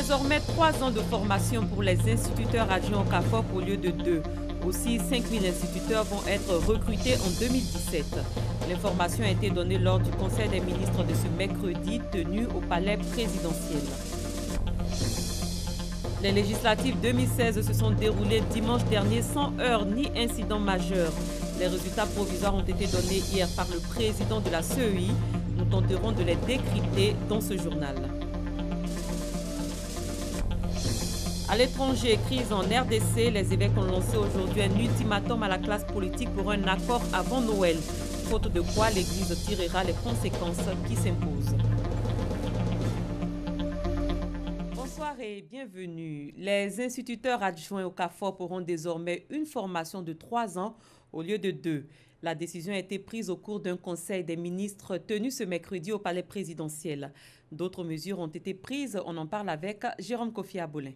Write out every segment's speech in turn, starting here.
Désormais, 3 ans de formation pour les instituteurs adjoints au CAFOP au lieu de 2. Aussi, 5000 instituteurs vont être recrutés en 2017. L'information a été donnée lors du Conseil des ministres de ce mercredi tenu au palais présidentiel. Les législatives 2016 se sont déroulées dimanche dernier sans heurts ni incidents majeurs. Les résultats provisoires ont été donnés hier par le président de la CEI. Nous tenterons de les décrypter dans ce journal. À l'étranger, crise en RDC, les évêques ont lancé aujourd'hui un ultimatum à la classe politique pour un accord avant Noël, faute de quoi l'Église tirera les conséquences qui s'imposent. Bonsoir et bienvenue. Les instituteurs adjoints au CAFOP auront désormais une formation de 3 ans au lieu de 2. La décision a été prise au cours d'un conseil des ministres tenu ce mercredi au palais présidentiel. D'autres mesures ont été prises, on en parle avec Jérôme Kofi Abolin.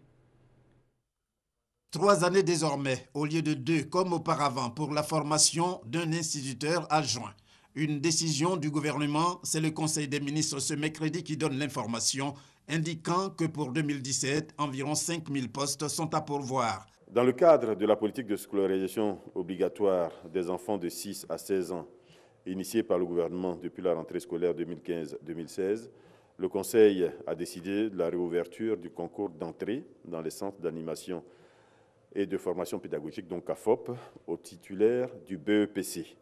3 années désormais, au lieu de 2 comme auparavant, pour la formation d'un instituteur adjoint. Une décision du gouvernement, c'est le Conseil des ministres ce mercredi qui donne l'information, indiquant que pour 2017, environ 5000 postes sont à pourvoir. Dans le cadre de la politique de scolarisation obligatoire des enfants de 6 à 16 ans, initiée par le gouvernement depuis la rentrée scolaire 2015-2016, le Conseil a décidé de la réouverture du concours d'entrée dans les centres d'animation et de formation pédagogique, donc CAFOP, aux titulaires du BEPC.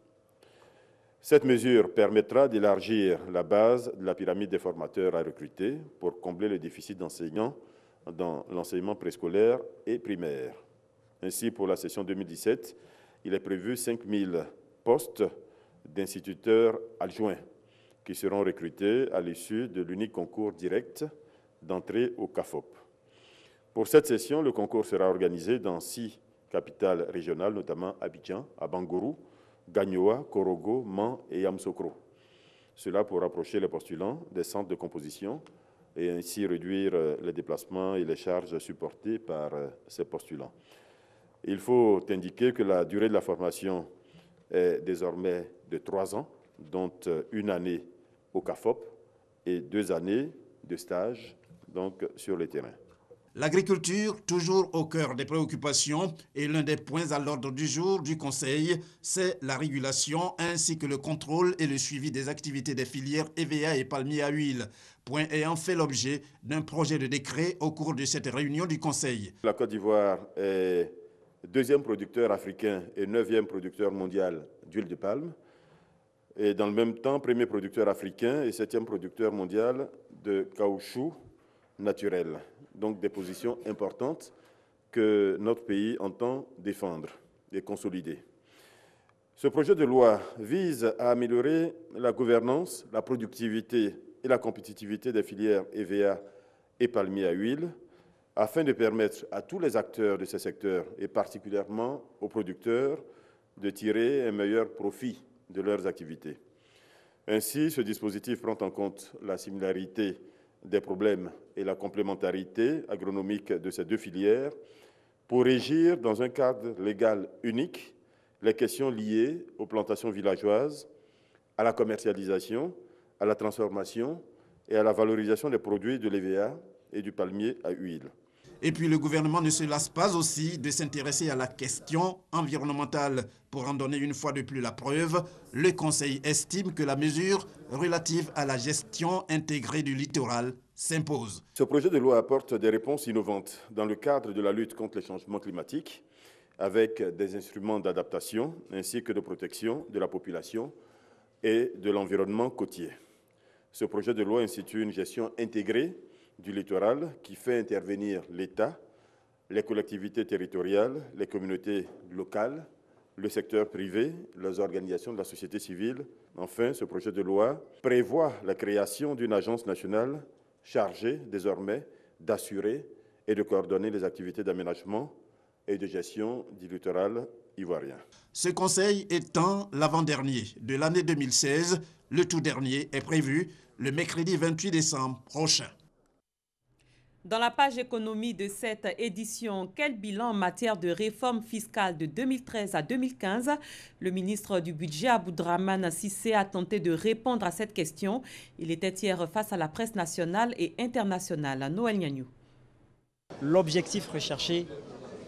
Cette mesure permettra d'élargir la base de la pyramide des formateurs à recruter pour combler le déficit d'enseignants dans l'enseignement préscolaire et primaire. Ainsi, pour la session 2017, il est prévu 5000 postes d'instituteurs adjoints qui seront recrutés à l'issue de l'unique concours direct d'entrée au CAFOP. Pour cette session, le concours sera organisé dans 6 capitales régionales, notamment Abidjan, Abangourou, Gagnoa, Korogo, Mans et Yamoussoukro. Cela pour rapprocher les postulants des centres de composition et ainsi réduire les déplacements et les charges supportées par ces postulants. Il faut indiquer que la durée de la formation est désormais de 3 ans, dont 1 année au CAFOP et 2 années de stage donc, sur le terrain. L'agriculture, toujours au cœur des préoccupations, et l'un des points à l'ordre du jour du Conseil, c'est la régulation ainsi que le contrôle et le suivi des activités des filières EVA et palmiers à huile. Point ayant fait l'objet d'un projet de décret au cours de cette réunion du Conseil. La Côte d'Ivoire est 2e producteur africain et 9e producteur mondial d'huile de palme. Et dans le même temps, 1er producteur africain et 7e producteur mondial de caoutchouc naturel. Donc des positions importantes que notre pays entend défendre et consolider. Ce projet de loi vise à améliorer la gouvernance, la productivité et la compétitivité des filières EVA et palmiers à huile, afin de permettre à tous les acteurs de ces secteurs, et particulièrement aux producteurs, de tirer un meilleur profit de leurs activités. Ainsi, ce dispositif prend en compte la similarité des problèmes et la complémentarité agronomique de ces 2 filières pour régir dans un cadre légal unique les questions liées aux plantations villageoises, à la commercialisation, à la transformation et à la valorisation des produits de l'EVA et du palmier à huile. Et puis le gouvernement ne se lasse pas aussi de s'intéresser à la question environnementale. Pour en donner une fois de plus la preuve, le Conseil estime que la mesure relative à la gestion intégrée du littoral s'impose. Ce projet de loi apporte des réponses innovantes dans le cadre de la lutte contre les changements climatiques, avec des instruments d'adaptation ainsi que de protection de la population et de l'environnement côtier. Ce projet de loi institue une gestion intégrée du littoral qui fait intervenir l'État, les collectivités territoriales, les communautés locales, le secteur privé, les organisations de la société civile. Enfin, ce projet de loi prévoit la création d'une agence nationale chargée désormais d'assurer et de coordonner les activités d'aménagement et de gestion du littoral ivoirien. Ce conseil étant l'avant-dernier de l'année 2016, le tout dernier est prévu le mercredi 28 décembre prochain. Dans la page économie de cette édition, quel bilan en matière de réforme fiscale de 2013 à 2015? Le ministre du Budget, Aboudrahmane Cissé, a tenté de répondre à cette question. Il était hier face à la presse nationale et internationale. Noël Niagnou. L'objectif recherché,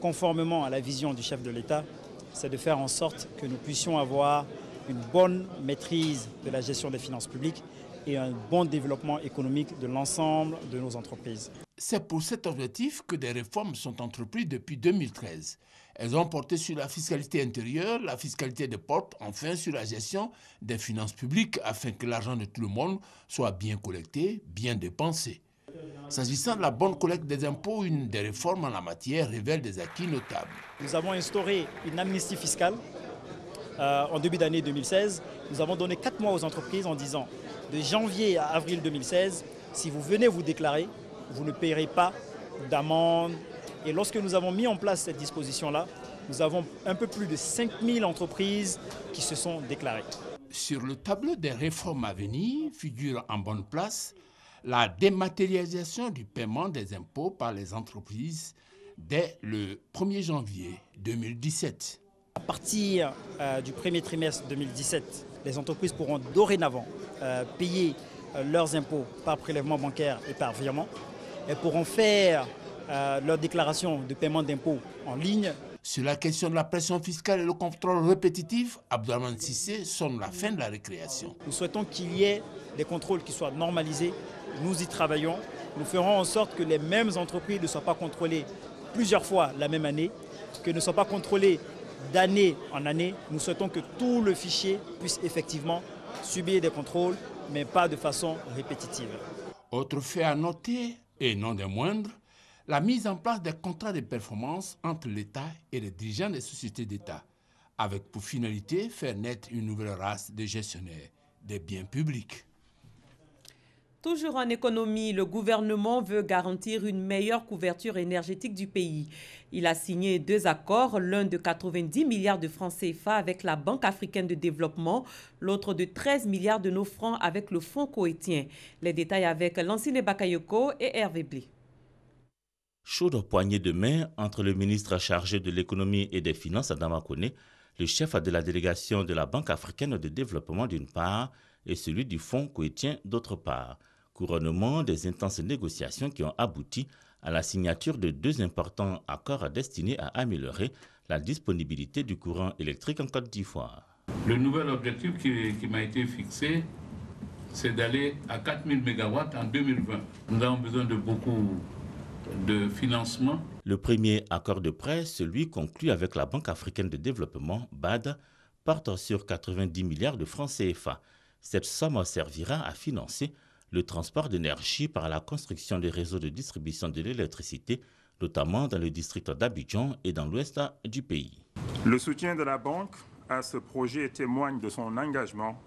conformément à la vision du chef de l'État, c'est de faire en sorte que nous puissions avoir une bonne maîtrise de la gestion des finances publiques et un bon développement économique de l'ensemble de nos entreprises. C'est pour cet objectif que des réformes sont entreprises depuis 2013. Elles ont porté sur la fiscalité intérieure, la fiscalité des portes, enfin sur la gestion des finances publiques afin que l'argent de tout le monde soit bien collecté, bien dépensé. S'agissant de la bonne collecte des impôts, une des réformes en la matière révèle des acquis notables. Nous avons instauré une amnistie fiscale en début d'année 2016. Nous avons donné 4 mois aux entreprises en disant de janvier à avril 2016, si vous venez vous déclarer, vous ne payerez pas d'amende. Et lorsque nous avons mis en place cette disposition-là, nous avons un peu plus de 5000 entreprises qui se sont déclarées. Sur le tableau des réformes à venir figure en bonne place la dématérialisation du paiement des impôts par les entreprises dès le 1er janvier 2017. À partir du premier trimestre 2017, les entreprises pourront dorénavant payer leurs impôts par prélèvement bancaire et par virement. Elles pourront faire leur déclaration de paiement d'impôts en ligne. Sur la question de la pression fiscale et le contrôle répétitif, Abdourahmane Cissé sonne la fin de la récréation. Nous souhaitons qu'il y ait des contrôles qui soient normalisés. Nous y travaillons. Nous ferons en sorte que les mêmes entreprises ne soient pas contrôlées plusieurs fois la même année, que ne soient pas contrôlées d'année en année. Nous souhaitons que tout le fichier puisse effectivement subir des contrôles, mais pas de façon répétitive. Autre fait à noter, et non des moindres, la mise en place des contrats de performance entre l'État et les dirigeants des sociétés d'État, avec pour finalité faire naître une nouvelle race de gestionnaires des biens publics. Toujours en économie, le gouvernement veut garantir une meilleure couverture énergétique du pays. Il a signé 2 accords, l'un de 90 milliards de francs CFA avec la Banque africaine de développement, l'autre de 13 milliards de nos francs avec le Fonds koweïtien. Les détails avec Lansine Bakayoko et Hervé Blé. Chaude poignée de main entre le ministre chargé de l'économie et des finances, Adama Kone, le chef de la délégation de la Banque africaine de développement d'une part et celui du Fonds koweïtien d'autre part. Couronnement des intenses négociations qui ont abouti à la signature de 2 importants accords destinés à améliorer la disponibilité du courant électrique en Côte d'Ivoire. Le nouvel objectif qui m'a été fixé, c'est d'aller à 4000 MW en 2020. Nous avons besoin de beaucoup de financement. Le premier accord de prêt, celui conclu avec la Banque africaine de développement, BAD, porte sur 90 milliards de francs CFA. Cette somme servira à financer le transport d'énergie par la construction des réseaux de distribution de l'électricité, notamment dans le district d'Abidjan et dans l'ouest du pays. Le soutien de la banque à ce projet témoigne de son engagement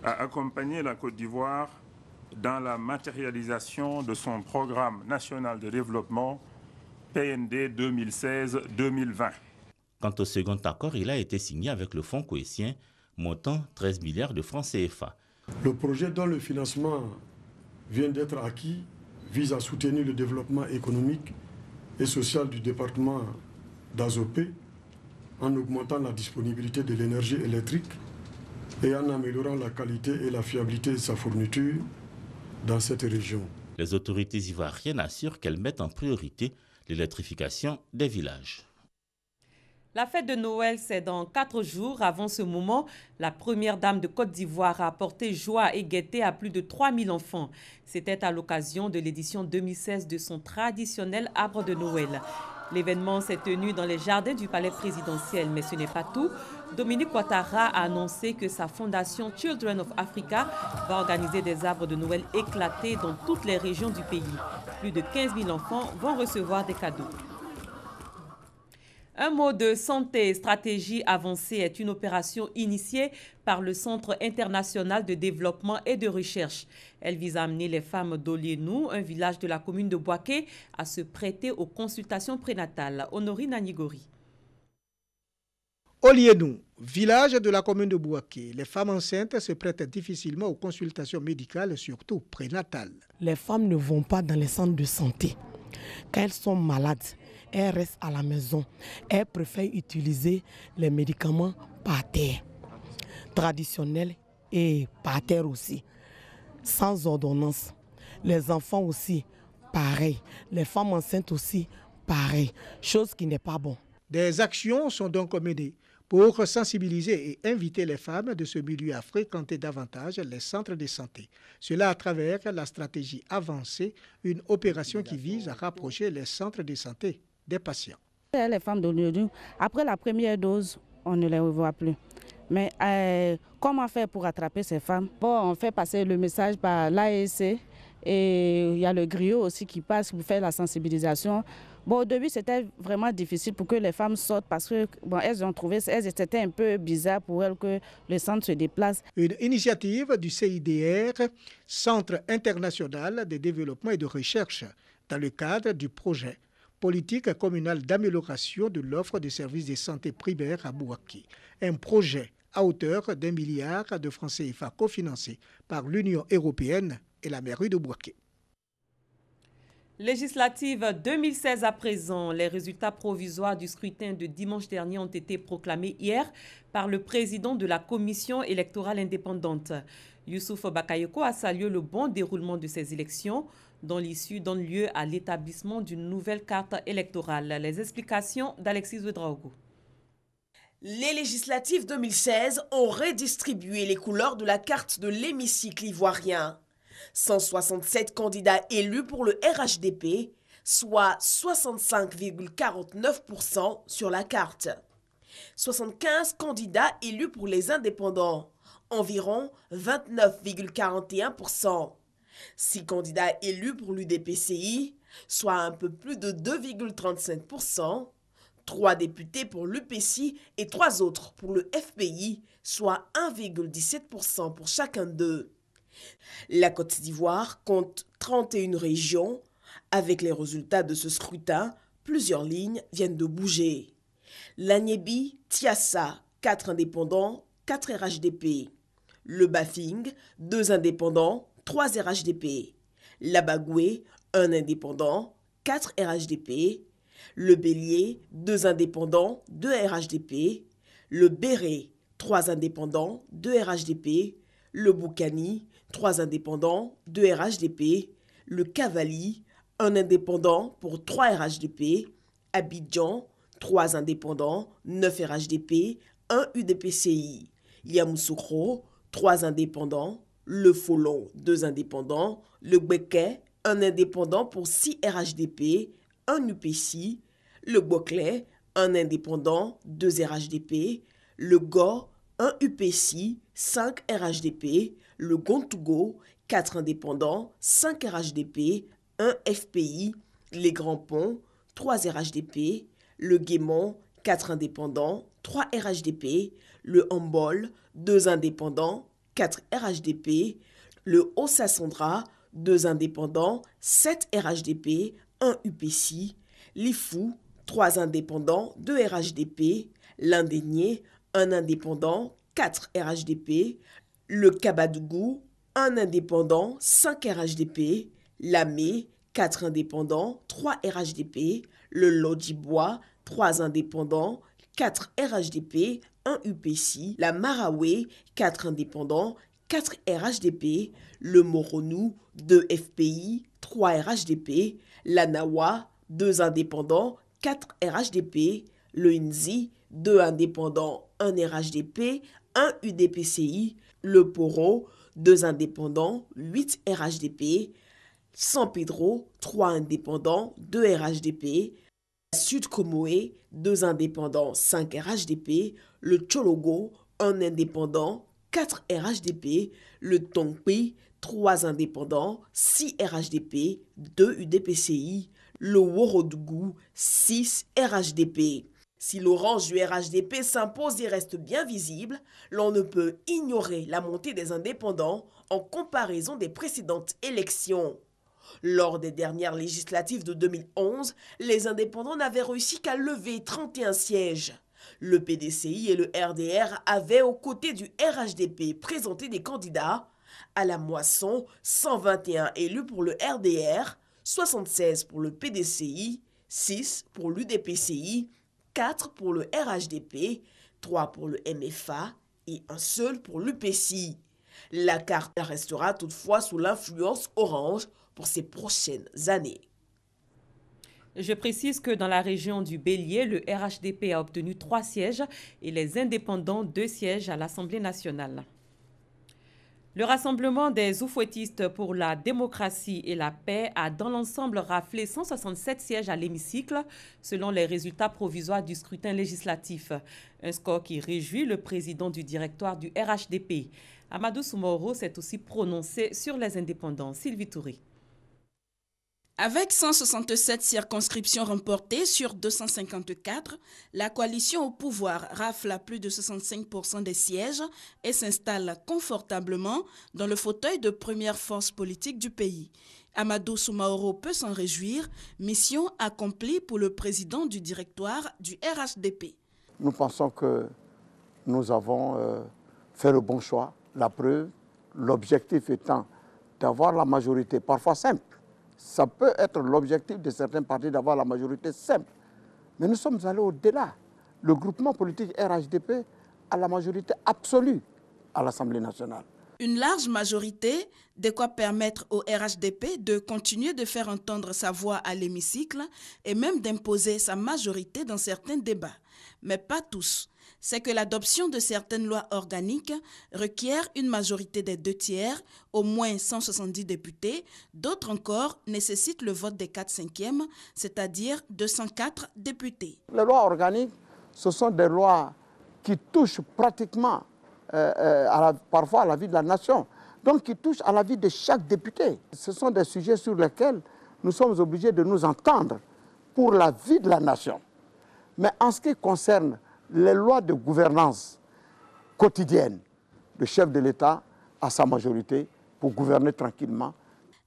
à accompagner la Côte d'Ivoire dans la matérialisation de son programme national de développement PND 2016-2020. Quant au second accord, il a été signé avec le Fonds koweïtien, montant 13 milliards de francs CFA. Le projet dont le financement vient d'être acquis vise à soutenir le développement économique et social du département d'Azopé en augmentant la disponibilité de l'énergie électrique et en améliorant la qualité et la fiabilité de sa fourniture dans cette région. Les autorités ivoiriennes assurent qu'elles mettent en priorité l'électrification des villages. La fête de Noël, c'est dans 4 jours. Avant ce moment, la première dame de Côte d'Ivoire a apporté joie et gaieté à plus de 3000 enfants. C'était à l'occasion de l'édition 2016 de son traditionnel arbre de Noël. L'événement s'est tenu dans les jardins du palais présidentiel, mais ce n'est pas tout. Dominique Ouattara a annoncé que sa fondation Children of Africa va organiser des arbres de Noël éclatés dans toutes les régions du pays. Plus de 15 000 enfants vont recevoir des cadeaux. Un mot de santé, stratégie avancée est une opération initiée par le Centre international de développement et de recherche. Elle vise à amener les femmes d'Olienou, un village de la commune de Bouaké, à se prêter aux consultations prénatales. Honorine Anigori. Olienou, village de la commune de Bouaké, les femmes enceintes se prêtent difficilement aux consultations médicales, surtout prénatales. Les femmes ne vont pas dans les centres de santé. Quand elles sont malades, elles restent à la maison. Elles préfèrent utiliser les médicaments par terre, traditionnels et par terre aussi, sans ordonnance. Les enfants aussi pareil. Les femmes enceintes aussi, pareil. Chose qui n'est pas bon. Des actions sont donc menées pour sensibiliser et inviter les femmes de ce milieu à fréquenter davantage les centres de santé. Cela à travers la stratégie avancée, une opération qui vise à rapprocher les centres de santé des patients. Les femmes d'aujourd'hui, après la première dose, on ne les revoit plus. Mais comment faire pour attraper ces femmes? Bon, on fait passer le message par l'AEC et il y a le griot aussi qui passe pour faire la sensibilisation. Bon, au début, c'était vraiment difficile pour que les femmes sortent parce que bon, elles ont trouvé, c'était un peu bizarre pour elles que le centre se déplace. Une initiative du CIDR, Centre international de développement et de recherche, dans le cadre du projet politique communale d'amélioration de l'offre de services de santé primaire à Bouaké. Un projet à hauteur d'1 milliard de francs CFA cofinancé par l'Union européenne et la mairie de Bouaké. Législative 2016 à présent, les résultats provisoires du scrutin de dimanche dernier ont été proclamés hier par le président de la commission électorale indépendante. Youssouf Bakayoko a salué le bon déroulement de ces élections, dont l'issue donne lieu à l'établissement d'une nouvelle carte électorale. Les explications d'Alexis Ouedraogo. Les législatives 2016 ont redistribué les couleurs de la carte de l'hémicycle ivoirien. 167 candidats élus pour le RHDP, soit 65,49% sur la carte. 75 candidats élus pour les indépendants, environ 29,41%. 6 candidats élus pour l'UDPCI, soit un peu plus de 2,35%. 3 députés pour l'UPCI et 3 autres pour le FPI, soit 1,17% pour chacun d'eux. La Côte d'Ivoire compte 31 régions. Avec les résultats de ce scrutin, plusieurs lignes viennent de bouger. L'Agnébi, Tiassa, 4 indépendants, 4 RHDP. Le Bafing, 2 indépendants, 3 RHDP. L'Abagoué, 1 indépendant, 4 RHDP. Le Bélier, 2 indépendants, 2 RHDP. Le Béré, 3 indépendants, 2 RHDP. Le Boukani, 3 indépendants, 2 RHDP. Le Cavali, 1 indépendant pour 3 RHDP. Abidjan, 3 indépendants, 9 RHDP, 1 UDPCI. Yamoussoukro, 3 indépendants. Le Folon, 2 indépendants. Le Gbeke, 1 indépendant pour 6 RHDP, 1 UPCI. Le Boclé, 1 indépendant, 2 RHDP. Le Go, 1 UPCI, 5 RHDP. Le Gontougo, 4 indépendants, 5 RHDP, 1 FPI. Les Grands Ponts, 3 RHDP. Le Guémont, 4 indépendants, 3 RHDP. Le Hambol, 2 indépendants, 4 RHDP. Le Haut-Sassandra, 2 indépendants, 7 RHDP, 1 UPCI. L'Ifou, 3 indépendants, 2 RHDP. L'Indénié, 1 indépendant, 4 RHDP. Le Kabadougou, 1 indépendant, 5 RHDP. Lamé, 4 indépendants, 3 RHDP. Le Lodjibois, 3 indépendants, 4 RHDP, 1 UPCI. La Maraoué, 4 indépendants, 4 RHDP. Le Moronou, 2 FPI, 3 RHDP. La Nawa, 2 indépendants, 4 RHDP. Le Nzi, 2 indépendants, 1 RHDP, 1 UDPCI. Le Poro, 2 indépendants, 8 RHDP. San Pedro, 3 indépendants, 2 RHDP. Sud Comoé, 2 indépendants, 5 RHDP. Le Tchologo, 1 indépendant, 4 RHDP. Le Tongpi, 3 indépendants, 6 RHDP, 2 UDPCI. Le Worodougou, 6 RHDP. Si l'orange du RHDP s'impose et reste bien visible, l'on ne peut ignorer la montée des indépendants en comparaison des précédentes élections. Lors des dernières législatives de 2011, les indépendants n'avaient réussi qu'à lever 31 sièges. Le PDCI et le RDR avaient, aux côtés du RHDP, présenté des candidats. À la moisson, 121 élus pour le RDR, 76 pour le PDCI, 6 pour l'UDPCI, 4 pour le RHDP, 3 pour le MFA et un seul pour l'UPCI. La carte restera toutefois sous l'influence orange pour ces prochaines années. Je précise que dans la région du Bélier, le RHDP a obtenu 3 sièges et les indépendants 2 sièges à l'Assemblée nationale. Le Rassemblement des oufouettistes pour la démocratie et la paix a dans l'ensemble raflé 167 sièges à l'hémicycle, selon les résultats provisoires du scrutin législatif. Un score qui réjouit le président du directoire du RHDP. Amadou Soumaoro s'est aussi prononcé sur les indépendants. Sylvie Touré. Avec 167 circonscriptions remportées sur 254, la coalition au pouvoir rafle à plus de 65% des sièges et s'installe confortablement dans le fauteuil de première force politique du pays. Amadou Soumaoro peut s'en réjouir, mission accomplie pour le président du directoire du RHDP. Nous pensons que nous avons fait le bon choix. La preuve, l'objectif étant d'avoir la majorité, parfois simple. Ça peut être l'objectif de certains partis d'avoir la majorité simple. Mais nous sommes allés au-delà. Le groupement politique RHDP a la majorité absolue à l'Assemblée nationale. Une large majorité, de quoi permettre au RHDP de continuer de faire entendre sa voix à l'hémicycle et même d'imposer sa majorité dans certains débats. Mais pas tous. C'est que l'adoption de certaines lois organiques requiert une majorité des 2 tiers, au moins 170 députés. D'autres encore nécessitent le vote des 4/5, c'est-à-dire 204 députés. Les lois organiques, ce sont des lois qui touchent pratiquement, parfois à la vie de la nation, donc qui touchent à la vie de chaque député. Ce sont des sujets sur lesquels nous sommes obligés de nous entendre pour la vie de la nation. Mais en ce qui concerne les lois de gouvernance quotidienne, le chef de l'État a sa majorité pour gouverner tranquillement.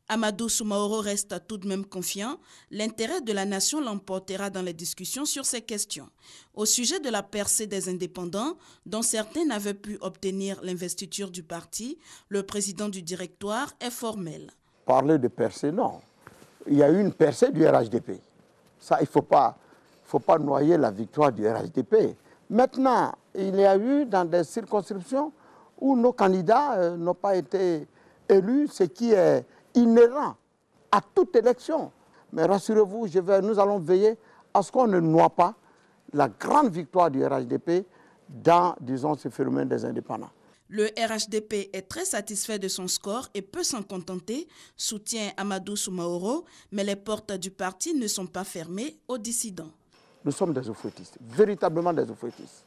Amadou Soumaoro reste tout de même confiant. L'intérêt de la nation l'emportera dans les discussions sur ces questions. Au sujet de la percée des indépendants, dont certains n'avaient pu obtenir l'investiture du parti, le président du directoire est formel. Parler de percée, non. Il y a eu une percée du RHDP. Ça, il ne faut pas noyer la victoire du RHDP. Maintenant, il y a eu dans des circonscriptions où nos candidats n'ont pas été élus, ce qui est inhérent à toute élection. Mais rassurez-vous, nous allons veiller à ce qu'on ne noie pas la grande victoire du RHDP dans, disons, ce phénomène des indépendants. Le RHDP est très satisfait de son score et peut s'en contenter, soutient Amadou Soumaoro, mais les portes du parti ne sont pas fermées aux dissidents. Nous sommes des oufouettistes, véritablement des oufouettistes.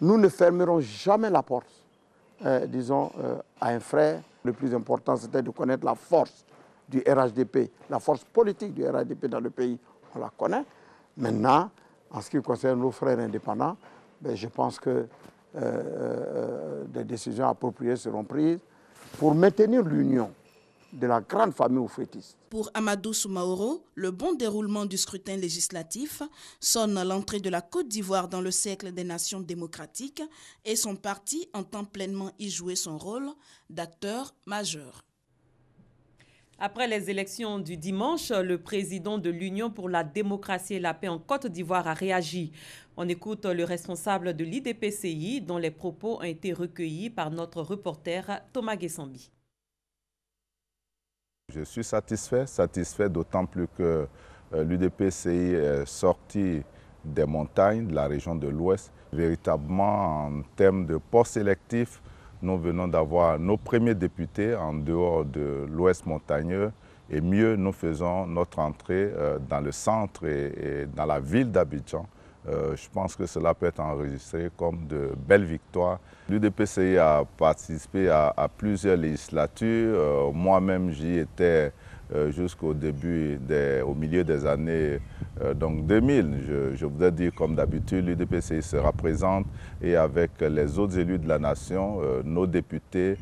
Nous ne fermerons jamais la porte, disons, à un frère. Le plus important, c'était de connaître la force du RHDP, la force politique du RHDP dans le pays. On la connaît. Maintenant, en ce qui concerne nos frères indépendants, je pense que des décisions appropriées seront prises pour maintenir l'union de la grande famille oufouettiste. Pour Amadou Soumaoro, le bon déroulement du scrutin législatif sonne l'entrée de la Côte d'Ivoire dans le cercle des nations démocratiques et son parti entend pleinement y jouer son rôle d'acteur majeur. Après les élections du dimanche, le président de l'Union pour la démocratie et la paix en Côte d'Ivoire a réagi. On écoute le responsable de l'IDPCI dont les propos ont été recueillis par notre reporter Thomas Guessambi. Je suis satisfait d'autant plus que l'UDPCI est sorti des montagnes de la région de l'Ouest. Véritablement, en termes de poste électif, nous venons d'avoir nos premiers députés en dehors de l'Ouest montagneux. Et mieux, nous faisons notre entrée dans le centre et dans la ville d'Abidjan. Je pense que cela peut être enregistré comme de belles victoires. L'UDPCI a participé à plusieurs législatures. Moi-même, j'y étais jusqu'au début, au milieu des années 2000. Je voudrais dire, comme d'habitude, l'UDPCI sera présente et avec les autres élus de la nation, nos députés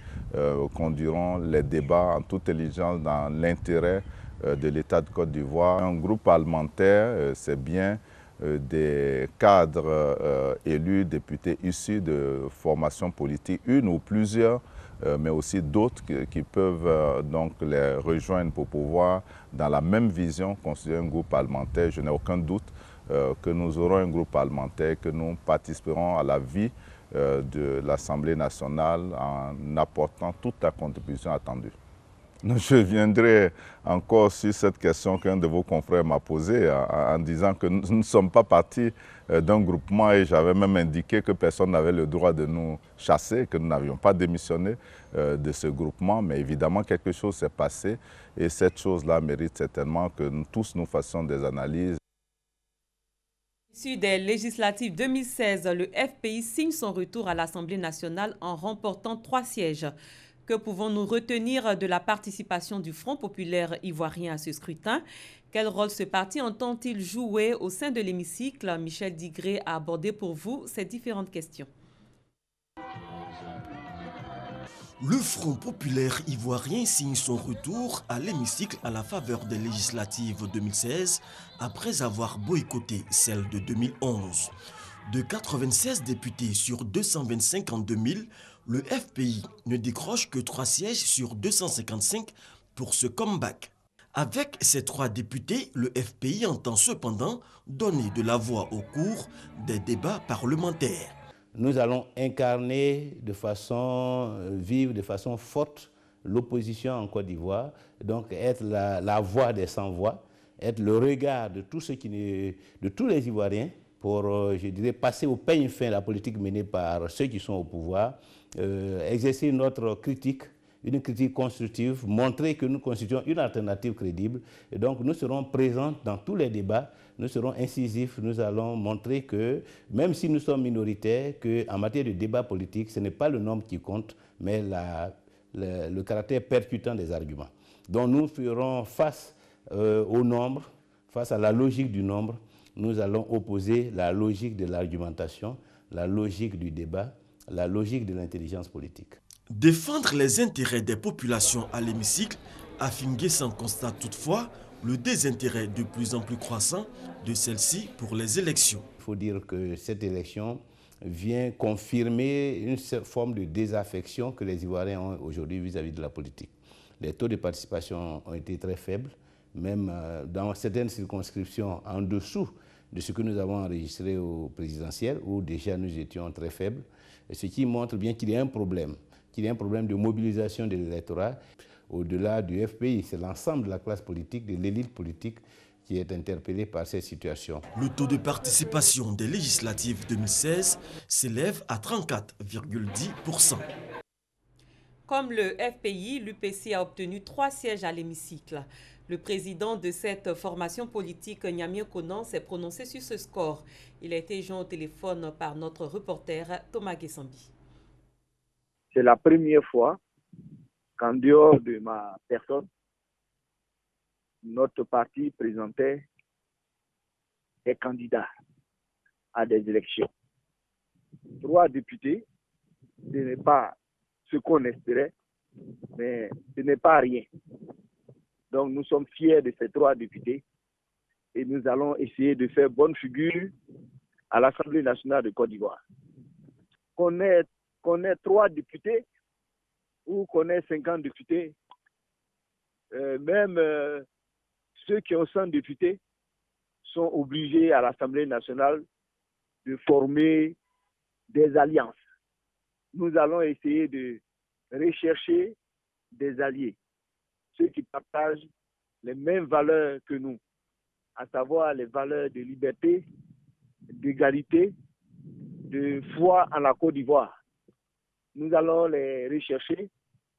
conduiront les débats en toute intelligence dans l'intérêt de l'État de Côte d'Ivoire. Un groupe parlementaire, c'est bien des cadres élus, députés issus de formations politiques, une ou plusieurs, mais aussi d'autres qui peuvent donc les rejoindre pour pouvoir, dans la même vision, constituer un groupe parlementaire. Je n'ai aucun doute que nous aurons un groupe parlementaire, que nous participerons à la vie de l'Assemblée nationale en apportant toute la contribution attendue. Je viendrai encore sur cette question qu'un de vos confrères m'a posée en disant que nous ne sommes pas partis d'un groupement et j'avais même indiqué que personne n'avait le droit de nous chasser, que nous n'avions pas démissionné de ce groupement. Mais évidemment, quelque chose s'est passé et cette chose-là mérite certainement que nous tous nous fassions des analyses. Issu des législatives 2016, le FPI signe son retour à l'Assemblée nationale en remportant 3 sièges. Que pouvons-nous retenir de la participation du Front populaire ivoirien à ce scrutin? Quel rôle ce parti entend-il jouer au sein de l'hémicycle? Michel Digré a abordé pour vous ces différentes questions. Le Front populaire ivoirien signe son retour à l'hémicycle à la faveur des législatives 2016 après avoir boycotté celles de 2011. De 96 députés sur 225 en 2000, le FPI ne décroche que 3 sièges sur 255 pour ce comeback. Avec ces 3 députés, le FPI entend cependant donner de la voix au cours des débats parlementaires. Nous allons incarner de façon vive, de façon forte, l'opposition en Côte d'Ivoire, donc être la voix des sans-voix, être le regard de tous les Ivoiriens pour, je dirais, passer au peigne fin la politique menée par ceux qui sont au pouvoir, exercer notre critique, une critique constructive, montrer que nous constituons une alternative crédible. Et donc nous serons présents dans tous les débats, nous serons incisifs, nous allons montrer que même si nous sommes minoritaires, qu'en matière de débat politique, ce n'est pas le nombre qui compte, mais le caractère percutant des arguments. Donc nous ferons face au nombre, face à la logique du nombre, nous allons opposer la logique de l'argumentation, la logique du débat, la logique de l'intelligence politique. Défendre les intérêts des populations à l'hémicycle, Afin-N'Guessan constate toutefois le désintérêt de plus en plus croissant de celle-ci pour les élections. Il faut dire que cette élection vient confirmer une forme de désaffection que les Ivoiriens ont aujourd'hui vis-à-vis de la politique. Les taux de participation ont été très faibles, même dans certaines circonscriptions en dessous de ce que nous avons enregistré au présidentiel, où déjà nous étions très faibles, ce qui montre bien qu'il y a un problème de mobilisation de l'électorat. Au-delà du FPI, c'est l'ensemble de la classe politique, de l'élite politique qui est interpellée par cette situation. Le taux de participation des législatives 2016 s'élève à 34,10%. Comme le FPI, l'UPC a obtenu 3 sièges à l'hémicycle. Le président de cette formation politique, Nyamie Konan, s'est prononcé sur ce score. Il a été joint au téléphone par notre reporter Thomas Guessambi. C'est la première fois qu'en dehors de ma personne, notre parti présentait des candidats à des élections. 3 députés, ce n'est pas ce qu'on espérait, mais ce n'est pas rien. Donc nous sommes fiers de ces 3 députés et nous allons essayer de faire bonne figure à l'Assemblée nationale de Côte d'Ivoire. Qu'on ait 3 députés ou qu'on ait 50 députés, même ceux qui ont 100 députés sont obligés à l'Assemblée nationale de former des alliances. Nous allons essayer de rechercher des alliés, ceux qui partagent les mêmes valeurs que nous, à savoir les valeurs de liberté, d'égalité, de foi en la Côte d'Ivoire. Nous allons les rechercher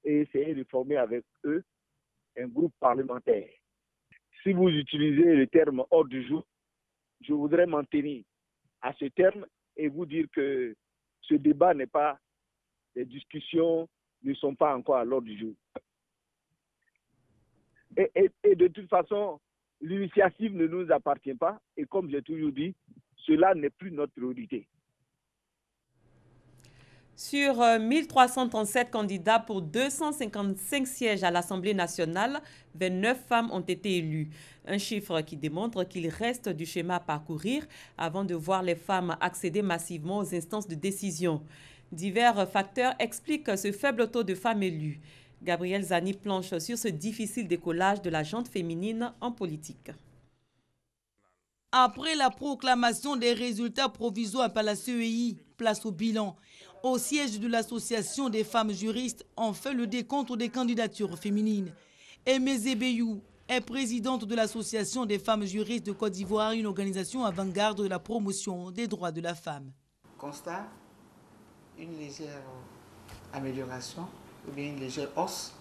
et essayer de former avec eux un groupe parlementaire. Si vous utilisez le terme « ordre du jour », je voudrais m'en tenir à ce terme et vous dire que ce débat n'est pas, les discussions ne sont pas encore à l'ordre du jour. Et de toute façon, l'initiative ne nous appartient pas et comme j'ai toujours dit, cela n'est plus notre priorité. Sur 1337 candidats pour 255 sièges à l'Assemblée nationale, 29 femmes ont été élues. Un chiffre qui démontre qu'il reste du chemin à parcourir avant de voir les femmes accéder massivement aux instances de décision. Divers facteurs expliquent ce faible taux de femmes élues. Gabriel Zani planche sur ce difficile décollage de la gente féminine en politique. Après la proclamation des résultats provisoires par la CEI, place au bilan. Au siège de l'association des femmes juristes, on fait le décompte des candidatures féminines. Aimé Zébeyou est présidente de l'Association des femmes juristes de Côte d'Ivoire, une organisation avant-garde de la promotion des droits de la femme. Constat, une légère amélioration ou bien une légère hausse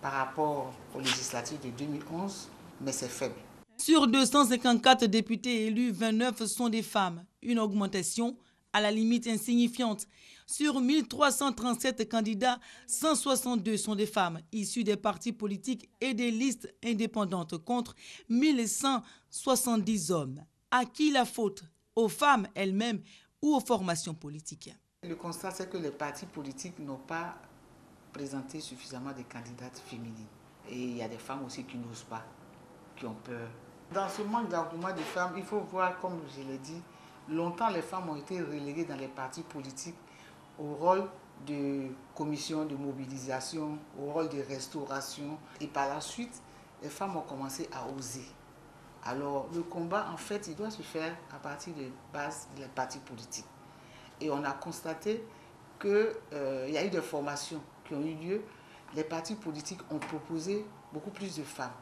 par rapport aux législatives de 2011, mais c'est faible. Sur 254 députés élus, 29 sont des femmes, une augmentation à la limite insignifiante. Sur 1337 candidats, 162 sont des femmes issues des partis politiques et des listes indépendantes contre 1170 hommes. À qui la faute? Aux femmes elles-mêmes ou aux formations politiques? Le constat, c'est que les partis politiques n'ont pas présenté suffisamment de candidates féminines. Et il y a des femmes aussi qui n'osent pas, qui ont peur. Dans ce manque d'engouement des femmes, il faut voir, comme je l'ai dit, longtemps les femmes ont été reléguées dans les partis politiques au rôle de commission de mobilisation, au rôle de restauration. Et par la suite, les femmes ont commencé à oser. Alors le combat, en fait, il doit se faire à partir des bases des partis politiques. Et on a constaté qu'il y a eu des formations qui ont eu lieu. Les partis politiques ont proposé beaucoup plus de femmes.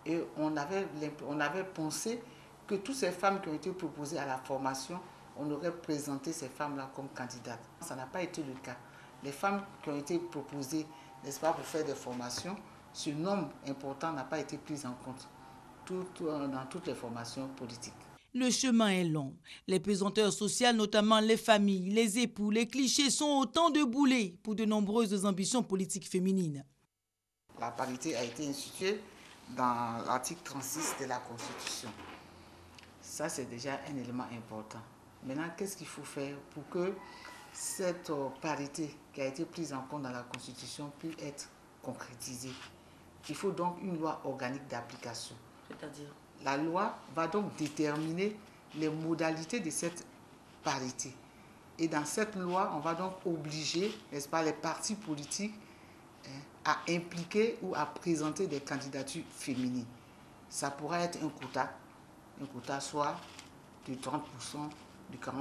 Et on avait pensé que toutes ces femmes qui ont été proposées à la formation, on aurait présenté ces femmes-là comme candidates. Ça n'a pas été le cas. Les femmes qui ont été proposées, n'est-ce pas, pour faire des formations, ce nombre important n'a pas été pris en compte dans toutes les formations politiques. Le chemin est long. Les pesanteurs sociales, notamment les familles, les époux, les clichés sont autant de boulets pour de nombreuses ambitions politiques féminines. La parité a été instituée dans l'article 36 de la Constitution. Ça, c'est déjà un élément important. Maintenant, qu'est-ce qu'il faut faire pour que cette parité qui a été prise en compte dans la Constitution puisse être concrétisée? Il faut donc une loi organique d'application. C'est-à-dire? La loi va donc déterminer les modalités de cette parité. Et dans cette loi, on va donc obliger, n'est-ce pas, les partis politiques à impliquer ou à présenter des candidatures féminines. Ça pourra être un quota soit de 30%, de 40%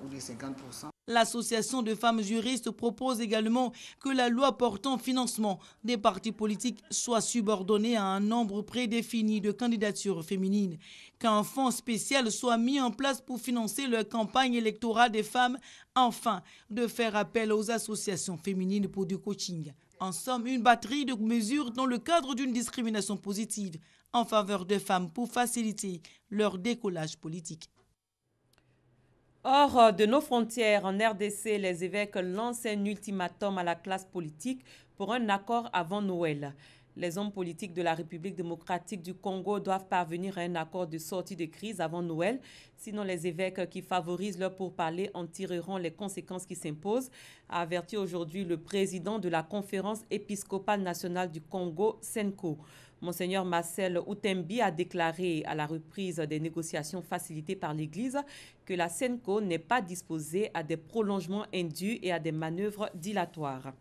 ou de 50%. L'Association de femmes juristes propose également que la loi portant financement des partis politiques soit subordonnée à un nombre prédéfini de candidatures féminines, qu'un fonds spécial soit mis en place pour financer la campagne électorale des femmes, enfin de faire appel aux associations féminines pour du coaching. En somme, une batterie de mesures dans le cadre d'une discrimination positive en faveur des femmes pour faciliter leur décollage politique. Hors de nos frontières, en RDC, les évêques lancent un ultimatum à la classe politique pour un accord avant Noël. Les hommes politiques de la République démocratique du Congo doivent parvenir à un accord de sortie de crise avant Noël. Sinon, les évêques qui favorisent leur pourparlers en tireront les conséquences qui s'imposent, a averti aujourd'hui le président de la Conférence épiscopale nationale du Congo, SENCO. Monseigneur Marcel Outembi a déclaré à la reprise des négociations facilitées par l'Église que la SENCO n'est pas disposée à des prolongements indus et à des manœuvres dilatoires.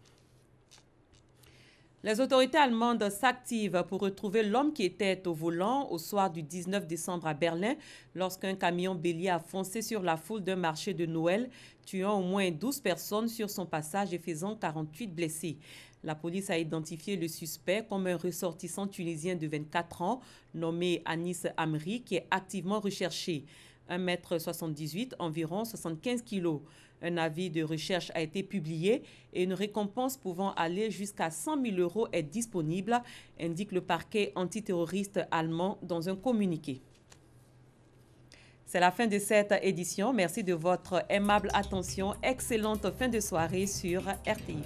Les autorités allemandes s'activent pour retrouver l'homme qui était au volant au soir du 19 décembre à Berlin lorsqu'un camion bélier a foncé sur la foule d'un marché de Noël, tuant au moins 12 personnes sur son passage et faisant 48 blessés. La police a identifié le suspect comme un ressortissant tunisien de 24 ans nommé Anis Amri qui est activement recherché. 1,78 m, environ 75 kg. Un avis de recherche a été publié et une récompense pouvant aller jusqu'à 100 000 € est disponible, indique le parquet antiterroriste allemand dans un communiqué. C'est la fin de cette édition. Merci de votre aimable attention. Excellente fin de soirée sur RTI.